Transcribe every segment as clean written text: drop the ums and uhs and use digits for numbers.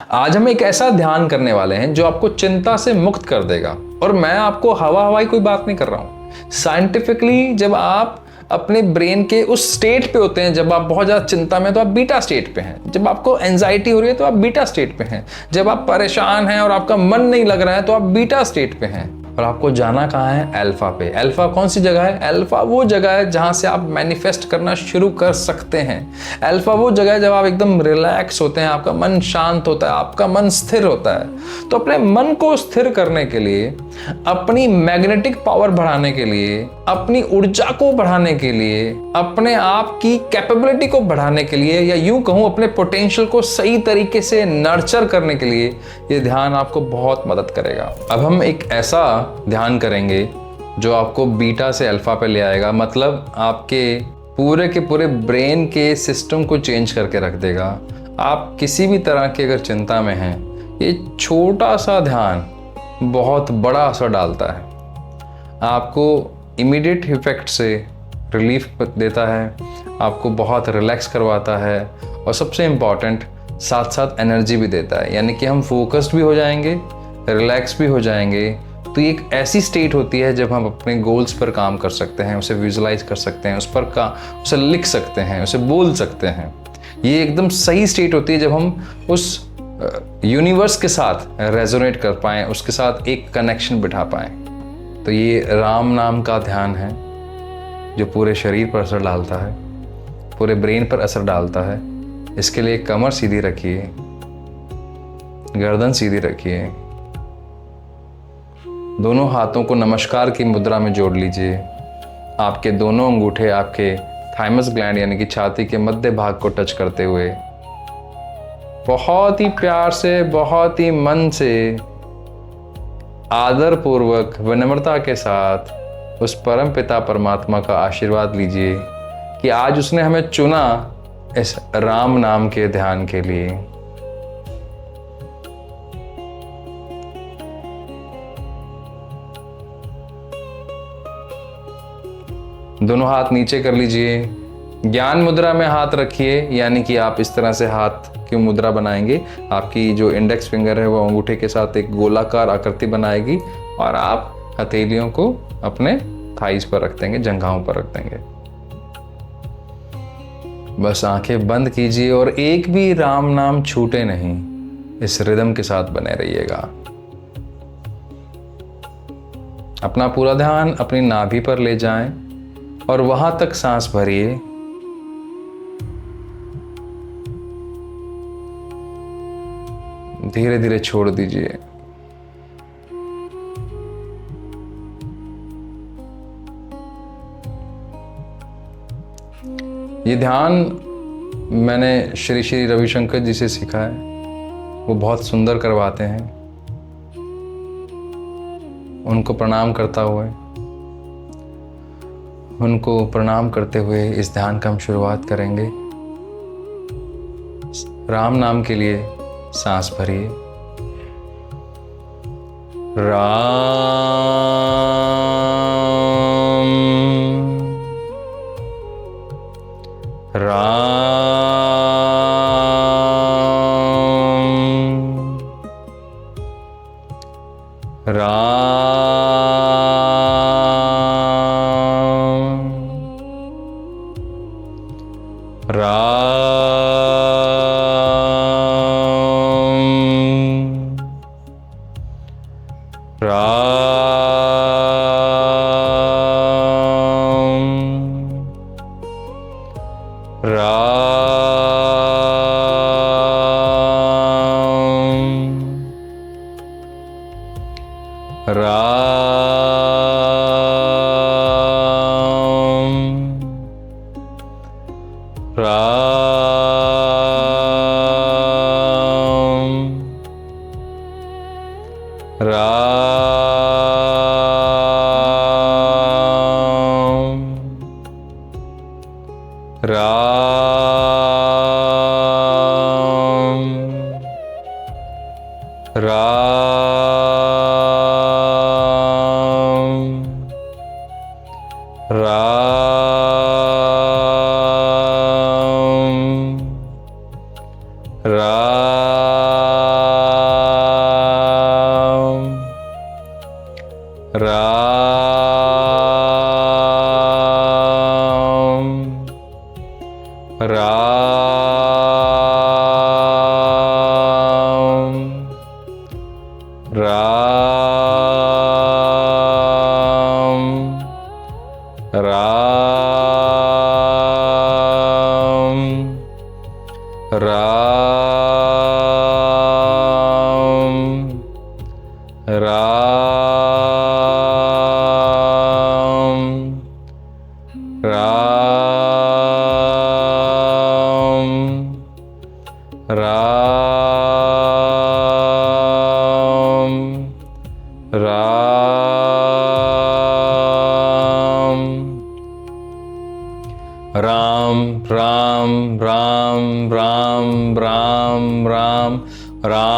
आज हम एक ऐसा ध्यान करने वाले हैं जो आपको चिंता से मुक्त कर देगा। और मैं आपको हवा हवाई कोई बात नहीं कर रहा हूं। साइंटिफिकली जब आप अपने ब्रेन के उस स्टेट पे होते हैं, जब आप बहुत ज्यादा चिंता में तो आप बीटा स्टेट पे हैं। जब आपको एंजाइटी हो रही है तो आप बीटा स्टेट पे हैं। जब आप परेशान हैं और आपका मन नहीं लग रहा है तो आप बीटा स्टेट पे हैं। और आपको जाना कहाँ है? अल्फा पे। अल्फा कौन सी जगह है? अल्फा वो जगह है जहां से आप मैनिफेस्ट करना शुरू कर सकते हैं। अल्फा वो जगह है जब आप एकदम रिलैक्स होते हैं, आपका मन शांत होता है, आपका मन स्थिर होता है। तो अपने मन को स्थिर करने के लिए, अपनी मैग्नेटिक पावर बढ़ाने के लिए, अपनी ऊर्जा को बढ़ाने के लिए, अपने आप की कैपेबिलिटी को बढ़ाने के लिए, या यूं कहूं अपने पोटेंशियल को सही तरीके से नर्चर करने के लिए ये ध्यान आपको बहुत मदद करेगा। अब हम एक ऐसा ध्यान करेंगे जो आपको बीटा से अल्फा पे ले आएगा, मतलब आपके पूरे के पूरे ब्रेन के सिस्टम को चेंज करके रख देगा। आप किसी भी तरह की अगर चिंता में हैं, ये छोटा सा ध्यान बहुत बड़ा असर डालता है। आपको इमीडिएट इफेक्ट से रिलीफ देता है, आपको बहुत रिलैक्स करवाता है, और सबसे इम्पॉर्टेंट साथ साथ एनर्जी भी देता है। यानी कि हम फोकस्ड भी हो जाएंगे, रिलैक्स भी हो जाएंगे। तो ये एक ऐसी स्टेट होती है जब हम अपने गोल्स पर काम कर सकते हैं, उसे विजुलाइज कर सकते हैं, उसे लिख सकते हैं, उसे बोल सकते हैं। ये एकदम सही स्टेट होती है जब हम उस यूनिवर्स के साथ रेजोनेट कर पाएँ, उसके साथ एक कनेक्शन बिठा पाएँ। तो ये राम नाम का ध्यान है जो पूरे शरीर पर असर डालता है, पूरे ब्रेन पर असर डालता है। इसके लिए कमर सीधी रखिए, गर्दन सीधी रखिए, दोनों हाथों को नमस्कार की मुद्रा में जोड़ लीजिए। आपके दोनों अंगूठे आपके थाइमस ग्लैंड यानी कि छाती के मध्य भाग को टच करते हुए बहुत ही प्यार से, बहुत ही मन से, आदर पूर्वक, विनम्रता के साथ उस परम पिता परमात्मा का आशीर्वाद लीजिए कि आज उसने हमें चुना इस राम नाम के ध्यान के लिए। दोनों हाथ नीचे कर लीजिए, ज्ञान मुद्रा में हाथ रखिए। यानी कि आप इस तरह से हाथ की मुद्रा बनाएंगे, आपकी जो इंडेक्स फिंगर है वो अंगूठे के साथ एक गोलाकार आकृति बनाएगी, और आप हथेलियों को अपने थाइस पर रख देंगे, जंघाओं पर रख देंगे। बस आंखें बंद कीजिए और एक भी राम नाम छूटे नहीं, इस रिदम के साथ बने रहिएगा। अपना पूरा ध्यान अपनी नाभि पर ले जाएं और वहां तक सांस भरिए। धीरे धीरे छोड़ दीजिए। ये ध्यान मैंने श्री श्री रविशंकर जी से सीखा है, वो बहुत सुंदर करवाते हैं। उनको प्रणाम करते हुए इस ध्यान का हम शुरुआत करेंगे। राम नाम के लिए सांस भरिए। राम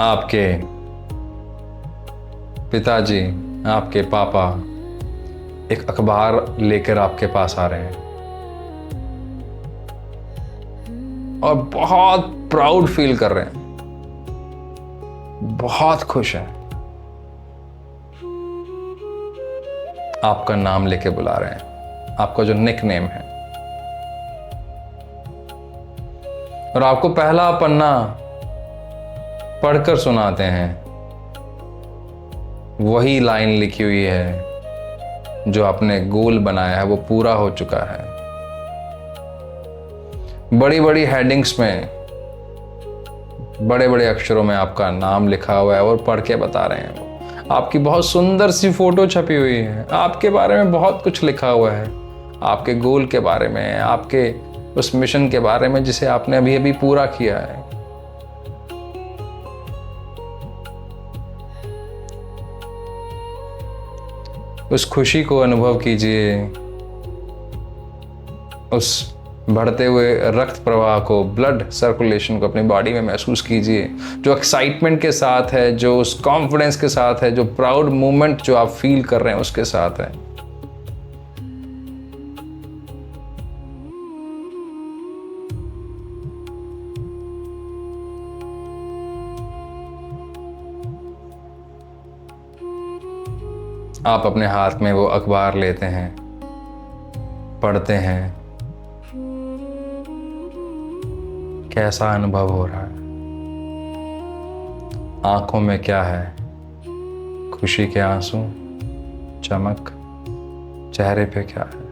आपके पिताजी, आपके पापा एक अखबार लेकर आपके पास आ रहे हैं और बहुत प्राउड फील कर रहे हैं, बहुत खुश हैं, आपका नाम लेके बुला रहे हैं, आपका जो निक नेम है, और आपको पहला पन्ना पढ़कर सुनाते हैं। वही लाइन लिखी हुई है जो आपने गोल बनाया है, वो पूरा हो चुका है। बड़ी बड़ी हेडिंग्स में, बड़े बड़े अक्षरों में आपका नाम लिखा हुआ है और पढ़ के बता रहे हैं। आपकी बहुत सुंदर सी फोटो छपी हुई है, आपके बारे में बहुत कुछ लिखा हुआ है, आपके गोल के बारे में, आपके उस मिशन के बारे में जिसे आपने अभी अभी पूरा किया है। उस खुशी को अनुभव कीजिए, उस बढ़ते हुए रक्त प्रवाह को, ब्लड सर्कुलेशन को अपनी बॉडी में महसूस कीजिए, जो एक्साइटमेंट के साथ है, जो उस कॉन्फिडेंस के साथ है, जो प्राउड मोमेंट जो आप फील कर रहे हैं उसके साथ है। आप अपने हाथ में वो अखबार लेते हैं, पढ़ते हैं, कैसा अनुभव हो रहा है? आंखों में क्या है? खुशी के आंसू, चमक, चेहरे पे क्या है?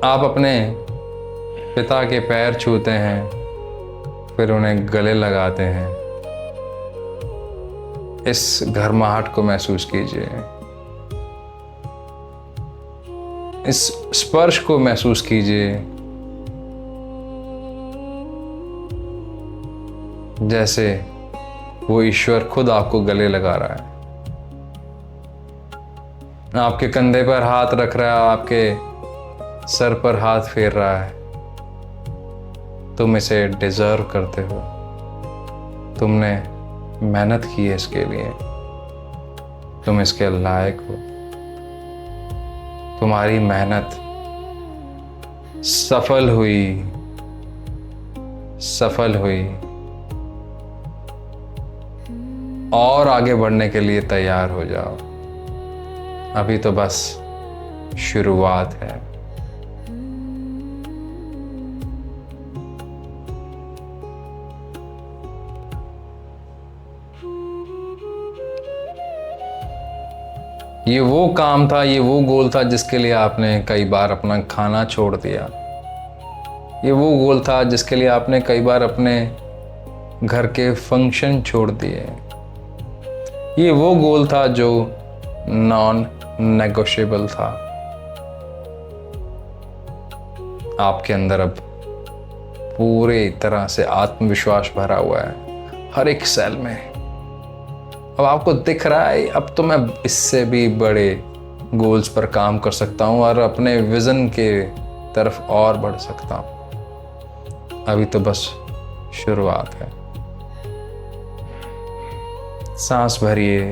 आप अपने पिता के पैर छूते हैं, फिर उन्हें गले लगाते हैं। इस गर्माहट को महसूस कीजिए, इस स्पर्श को महसूस कीजिए, जैसे वो ईश्वर खुद आपको गले लगा रहा है, आपके कंधे पर हाथ रख रहा है, आपके सर पर हाथ फेर रहा है। तुम इसे डिजर्व करते हो, तुमने मेहनत की है इसके लिए, तुम इसके लायक हो। तुम्हारी मेहनत सफल हुई, सफल हुई और आगे बढ़ने के लिए तैयार हो जाओ। अभी तो बस शुरुआत है। ये वो काम था, ये वो गोल था जिसके लिए आपने कई बार अपना खाना छोड़ दिया। ये वो गोल था जिसके लिए आपने कई बार अपने घर के फंक्शन छोड़ दिए। ये वो गोल था जो नॉन नेगोशिएबल था। आपके अंदर अब पूरे तरह से आत्मविश्वास भरा हुआ है हर एक सेल में। अब आपको दिख रहा है अब तो मैं इससे भी बड़े गोल्स पर काम कर सकता हूँ और अपने विजन के तरफ और बढ़ सकता हूँ। अभी तो बस शुरुआत है। सांस भरिए,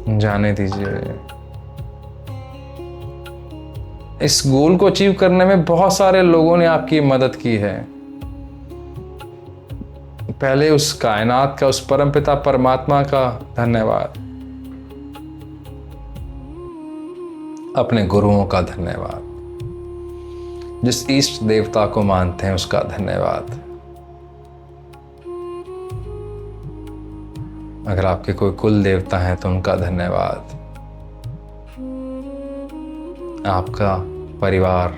जाने दीजिए। इस गोल को अचीव करने में बहुत सारे लोगों ने आपकी मदद की है। पहले उस कायनात का, उस परमपिता परमात्मा का धन्यवाद, अपने गुरुओं का धन्यवाद, जिस इष्ट देवता को मानते हैं उसका धन्यवाद। अगर आपके कोई कुल देवता है तो उनका धन्यवाद। आपका परिवार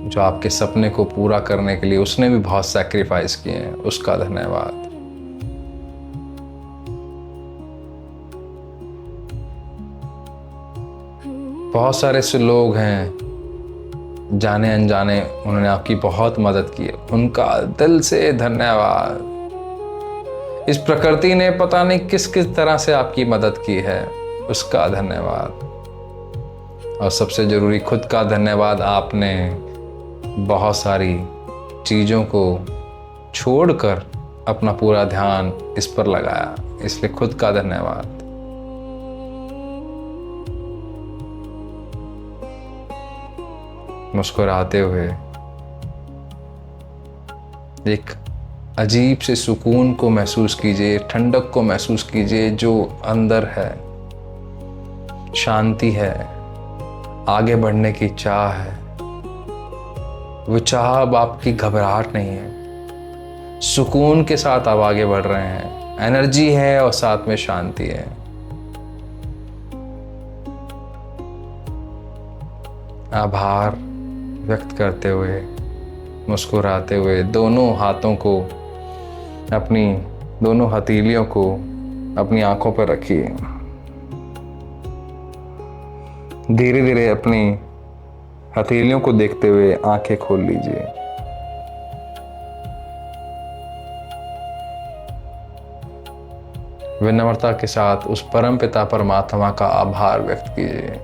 जो आपके सपने को पूरा करने के लिए उसने भी बहुत सैक्रिफाइस किए हैं, उसका धन्यवाद। बहुत सारे ऐसे लोग हैं जाने अनजाने उन्होंने आपकी बहुत मदद की है, उनका दिल से धन्यवाद। इस प्रकृति ने पता नहीं किस किस तरह से आपकी मदद की है, उसका धन्यवाद। और सबसे जरूरी खुद का धन्यवाद, आपने बहुत सारी चीज़ों को छोड़कर अपना पूरा ध्यान इस पर लगाया, इसलिए खुद का धन्यवाद। मुस्कुराते हुए एक अजीब से सुकून को महसूस कीजिए, ठंडक को महसूस कीजिए जो अंदर है, शांति है, आगे बढ़ने की चाह है। वो चाह अब आपकी घबराहट नहीं है, सुकून के साथ आप आगे बढ़ रहे हैं, एनर्जी है और साथ में शांति है। आभार व्यक्त करते हुए, मुस्कुराते हुए, दोनों हाथों को, अपनी दोनों हथेलियों को अपनी आंखों पर रखिए। धीरे धीरे अपनी हथेलियों को देखते हुए आंखें खोल लीजिए। विनम्रता के साथ उस परम पिता परमात्मा का आभार व्यक्त कीजिए।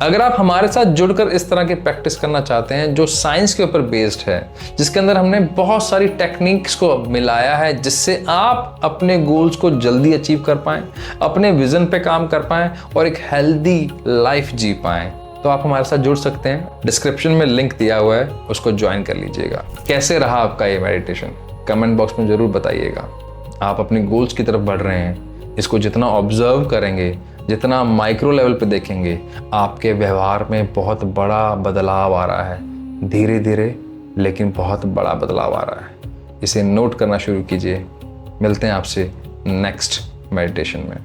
अगर आप हमारे साथ जुड़कर इस तरह की प्रैक्टिस करना चाहते हैं जो साइंस के ऊपर बेस्ड है, जिसके अंदर हमने बहुत सारी टेक्निक्स को मिलाया है, जिससे आप अपने गोल्स को जल्दी अचीव कर पाएं, अपने विजन पे काम कर पाएं और एक हेल्दी लाइफ जी पाएं, तो आप हमारे साथ जुड़ सकते हैं। डिस्क्रिप्शन में लिंक दिया हुआ है, उसको ज्वाइन कर लीजिएगा। कैसे रहा आपका ये मेडिटेशन, कमेंट बॉक्स में जरूर बताइएगा। आप अपने गोल्स की तरफ बढ़ रहे हैं, इसको जितना ऑब्जर्व करेंगे, जितना माइक्रो लेवल पे देखेंगे, आपके व्यवहार में बहुत बड़ा बदलाव आ रहा है। धीरे धीरे लेकिन बहुत बड़ा बदलाव आ रहा है। इसे नोट करना शुरू कीजिए। मिलते हैं आपसे नेक्स्ट मेडिटेशन में।